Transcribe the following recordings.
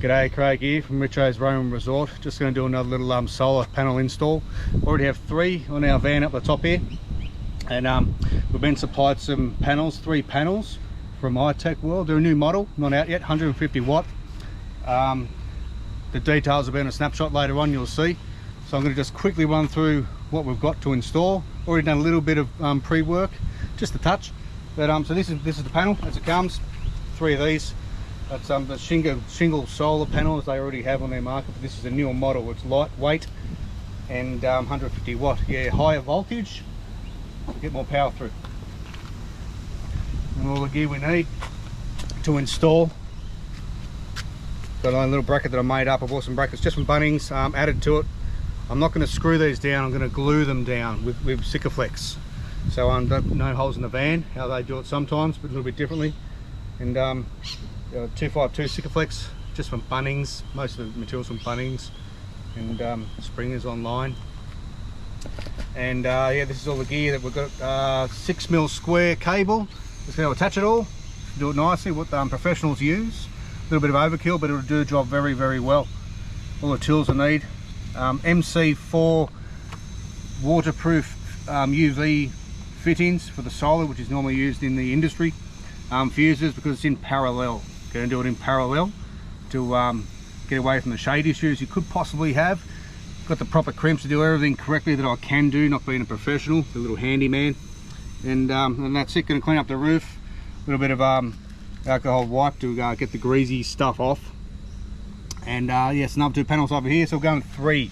G'day, Craig here from Richo's Roman Resort. Just going to do another little solar panel install. Already have 3 on our van up the top here, and we've been supplied some panels, 3 panels from iTechworld. They're a new model, not out yet, 150 watt. The details will be in a snapshot later on, you'll see. So I'm going to just quickly run through what we've got to install. Already done a little bit of pre-work, just a touch. But so this is the panel as it comes. 3 of these. That's the shingle solar panel as they already have on their market, but this is a newer model. It's lightweight and 150 watt. Yeah, higher voltage to get more power through. And all the gear we need to install. Got a little bracket that I made up. I bought some brackets just from Bunnings, added to it. I'm not going to screw these down, I'm going to glue them down with Sikaflex. So no holes in the van, how they do it sometimes, but a little bit differently. And 252 Sikaflex just from Bunnings, most of the materials from Bunnings, and springers online. And yeah, this is all the gear that we've got. 6mm square cable. Just going to attach it all, do it nicely, what professionals use. A little bit of overkill, but it'll do the job very, very well. All the tools I need. MC4 waterproof UV fittings for the solar, which is normally used in the industry. Fuses, because it's in parallel. Going to do it in parallel to get away from the shade issues you could possibly have. Got the proper crimps to do everything correctly that I can do, not being a professional, a little handyman. And that's it. Going to clean up the roof. A little bit of alcohol wipe to get the greasy stuff off. And yes, another 2 panels over here, so we're going 3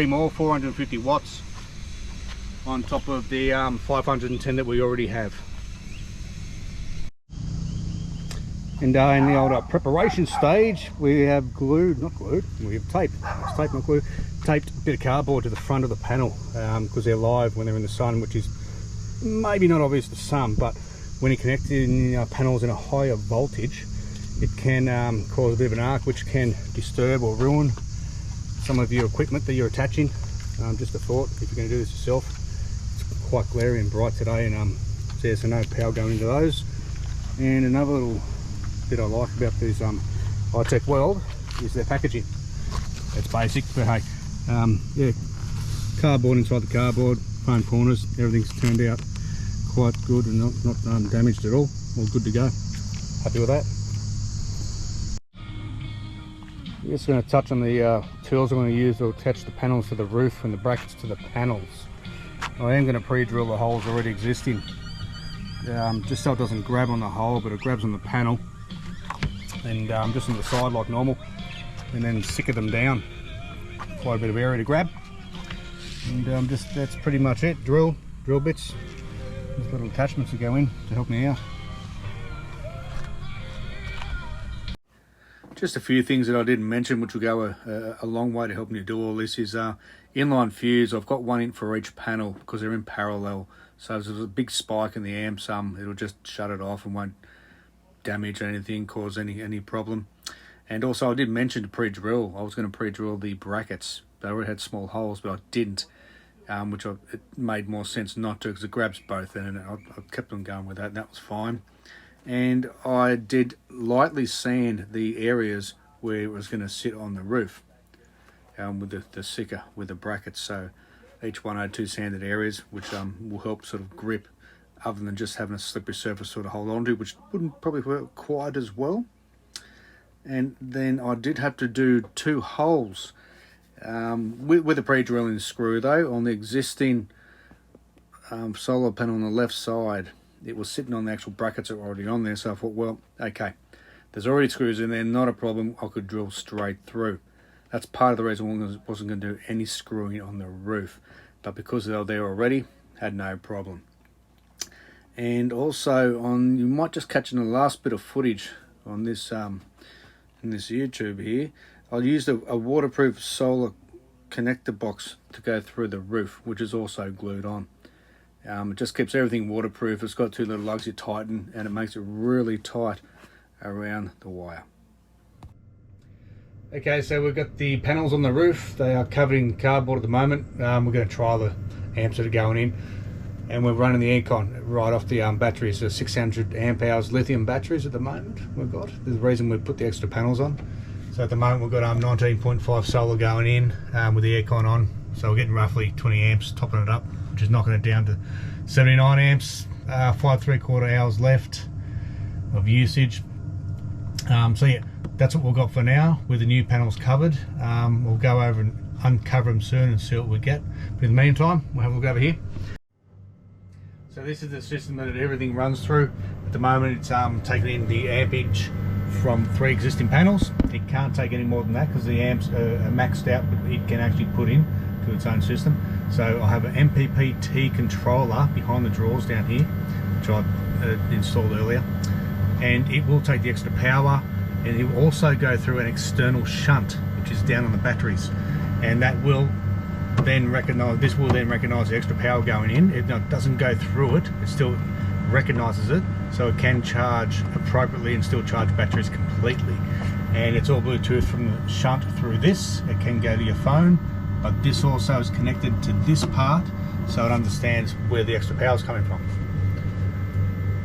more, 450 watts on top of the 510 that we already have. And in the old preparation stage, we have glued, not glued, we have taped, it's taped, not glued, taped a bit of cardboard to the front of the panel because they're live when they're in the sun, which is maybe not obvious to some, but when you're connected in panels in a higher voltage, it can cause a bit of an arc, which can disturb or ruin some of your equipment that you're attaching. Just a thought, if you're going to do this yourself. It's quite glary and bright today, and so no power going into those. And another little bit I like about these iTechworld is their packaging. It's basic, but hey, yeah, cardboard inside the cardboard, foam corners, everything's turned out quite good and not damaged at all good to go. Happy with that. I'm just going to touch on the tools I'm going to use to attach the panels to the roof and the brackets to the panels. I am going to pre-drill the holes already existing, just so it doesn't grab on the hole, but it grabs on the panel, and just on the side like normal, and then sicker them down. Quite a bit of area to grab, and that's pretty much it. Drill bits, these little attachments that go in to help me out. Just a few things that I didn't mention, which will go a long way to helping you do all this, is inline fuse. I've got 1 in for each panel because they're in parallel. So if there's a big spike in the amps, it'll just shut it off and won't damage anything, cause any problem. And also I did mention to pre-drill. I was going to pre-drill the brackets. They already had small holes, but I didn't, which it made more sense not to because it grabs both, and I kept on going with that, and that was fine. And I did lightly sand the areas where it was going to sit on the roof with the sicker, with the brackets. So each one had 2 sanded areas, which will help sort of grip, other than just having a slippery surface sort of hold on to, which wouldn't probably work quite as well. And then I did have to do 2 holes with a pre-drilling screw though on the existing solar panel on the left side. It was sitting on the actual brackets that were already on there, so I thought, well, okay, there's already screws in there, not a problem, I could drill straight through. That's part of the reason I wasn't going to do any screwing on the roof, but because they were there already, had no problem. And also, you might just catch in the last bit of footage on this in this YouTube here, I used a waterproof solar connector box to go through the roof, which is also glued on. It just keeps everything waterproof. It's got 2 little lugs you tighten, and it makes it really tight around the wire. Okay, so we've got the panels on the roof. They are covered in cardboard at the moment. We're going to try the amps that are going in, and we're running the aircon right off the batteries. So 600 amp hours lithium batteries at the moment we've got. There's a reason we put the extra panels on. So at the moment we've got 19.5 solar going in with the aircon on, so we're getting roughly 20 amps, topping it up, which is knocking it down to 79 amps, 5 3/4 hours left of usage. So yeah, that's what we've got for now with the new panels covered. We'll go over and uncover them soon and see what we get, but in the meantime we'll have a look over here. So this is the system that everything runs through. At the moment it's taking in the ampage from 3 existing panels. It can't take any more than that because the amps are maxed out, but it can actually put in to its own system. So I have an MPPT controller behind the drawers down here, which I installed earlier, and it will take the extra power, and it will also go through an external shunt which is down on the batteries, and that will then recognize, this will then recognize the extra power going in. It doesn't go through it, it still recognizes it, so it can charge appropriately and still charge batteries completely. And it's all Bluetooth from the shunt through this. It can go to your phone, but this also is connected to this part, so it understands where the extra power is coming from.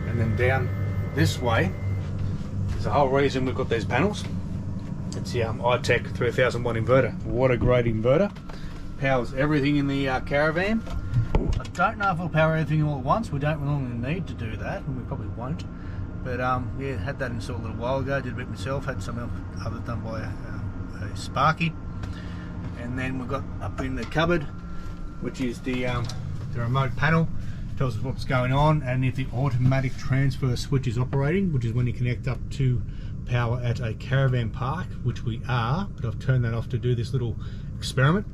And then down this way is the whole reason we've got these panels. It's the iTech 3000 watt inverter, water grade inverter. Powers everything in the caravan. I don't know if it'll power everything all at once. We don't normally need to do that, and we probably won't. But yeah, had that installed a little while ago. Did a bit myself. Had some others done by a Sparky. And then we've got up in the cupboard, which is the remote panel. Tells us what's going on, and if the automatic transfer switch is operating, which is when you connect up to power at a caravan park, which we are. But I've turned that off to do this little experiment.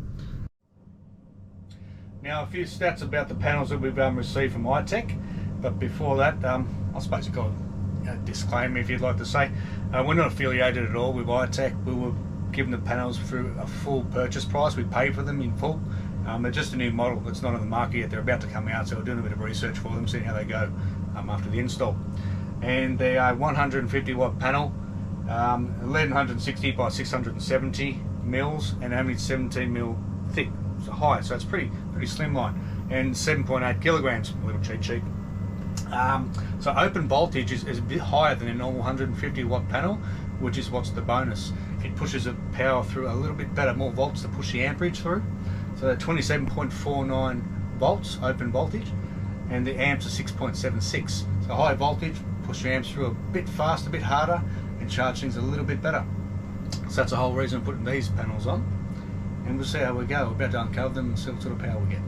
Now a few stats about the panels that we've received from iTech, but before that, I suppose you've got a disclaimer if you'd like to say. We're not affiliated at all with iTech. We were given the panels through a full purchase price. We paid for them in full. They're just a new model that's not on the market yet. They're about to come out, so we're doing a bit of research for them, seeing how they go after the install. And they are 150 watt panel, 1160 by 670 mils, and only 17 mil thick. So high, so it's pretty slimline, and 7.8 kilograms, a little cheat sheet. So open voltage is a bit higher than a normal 150 watt panel, which is what's the bonus. It pushes the power through a little bit better, more volts to push the amperage through. So 27.49 volts open voltage, and the amps are 6.76. So high voltage, push the amps through a bit faster, a bit harder, and charge things a little bit better. So that's the whole reason I'm putting these panels on. And we'll see how we go. We're about to uncover them and see what sort of power we get.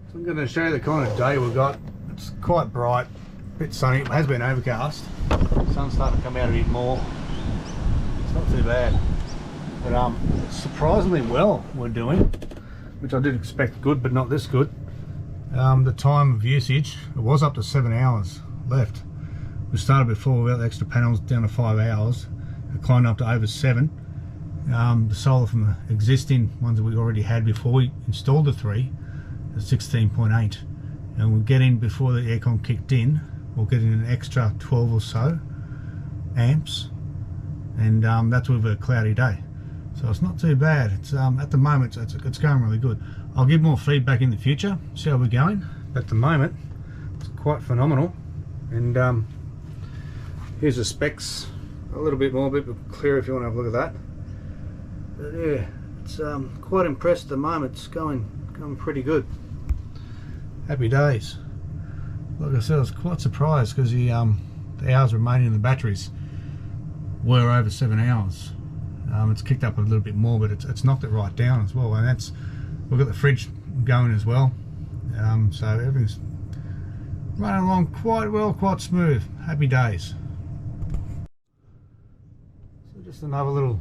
So I'm going to show you the kind of day we've got. It's quite bright, a bit sunny. It has been overcast. The sun's starting to come out a bit more. It's not too bad. But surprisingly well we're doing, which I did expect good, but not this good. The time of usage, it was up to 7 hours left. We started before without the extra panels down to 5 hours. It climbed up to over 7. The solar from the existing ones that we already had before we installed the 3 is 16.8, and we'll get in before the aircon kicked in. We'll get in an extra 12 or so amps, and that's with a cloudy day, so it's not too bad. It's at the moment it's going really good. I'll give more feedback in the future, see how we're going. But at the moment it's quite phenomenal. And here's the specs, a little bit more, a bit clearer if you want to have a look at that. But yeah, it's quite impressed at the moment. It's going pretty good. Happy days. Like I said, I was quite surprised because the hours remaining in the batteries were over 7 hours. It's kicked up a little bit more, but it's knocked it right down as well. And we've got the fridge going as well. So everything's running along quite well, quite smooth. Happy days. So just another little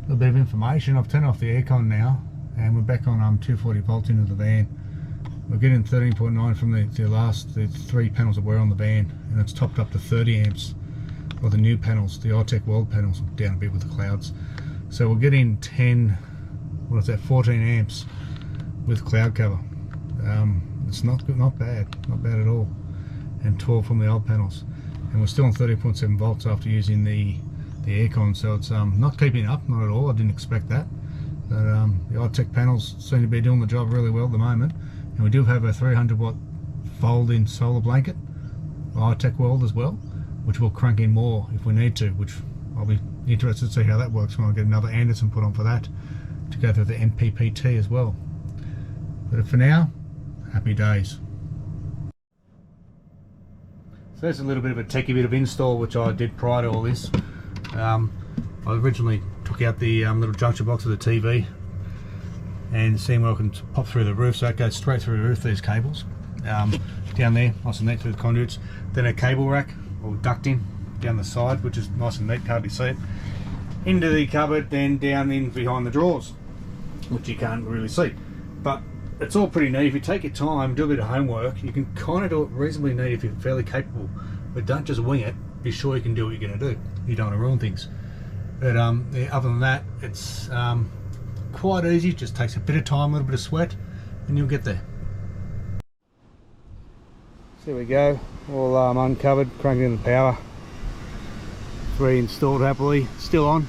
bit of information. I've turned off the aircon now, and we're back on 240 volts into the van. We're getting 13.9 from the 3 panels that were on the van, and it's topped up to 30 amps. Or the new panels, the iTechworld panels, down a bit with the clouds. So we're getting 14 amps with cloud cover. It's not bad at all. And 12 from the old panels, and we're still on 13.7 volts after using the aircon, so it's not keeping up, not at all. I didn't expect that, but the iTech panels seem to be doing the job really well at the moment. And we do have a 300 watt fold-in solar blanket, iTechworld as well, which we'll crank in more if we need to, which I'll be interested to see how that works when I get another Anderson put on for that, to go through the MPPT as well. But for now, happy days. So there's a little bit of a techie bit of install which I did prior to all this. I originally took out the little junction box of the TV and seeing where I can pop through the roof, so it goes straight through the roof, these cables. Down there, nice and neat through the conduits. Then a cable rack or ducting down the side, which is nice and neat, hardly see it. Into the cupboard, then down in behind the drawers, which you can't really see. But it's all pretty neat. If you take your time, do a bit of homework, you can kind of do it reasonably neat if you're fairly capable. But don't just wing it, be sure you can do what you're going to do. You don't want to ruin things. But yeah, other than that, it's quite easy. It just takes a bit of time, a little bit of sweat, and you'll get there. So there we go, all uncovered, cranking in the power. 3 installed happily, still on.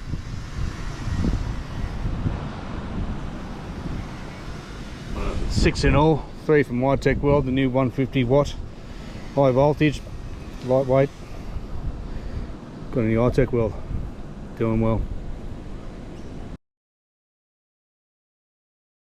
Six in all, 3 from iTechworld, the new 150 watt, high voltage, lightweight. Got a new iTechworld, doing well.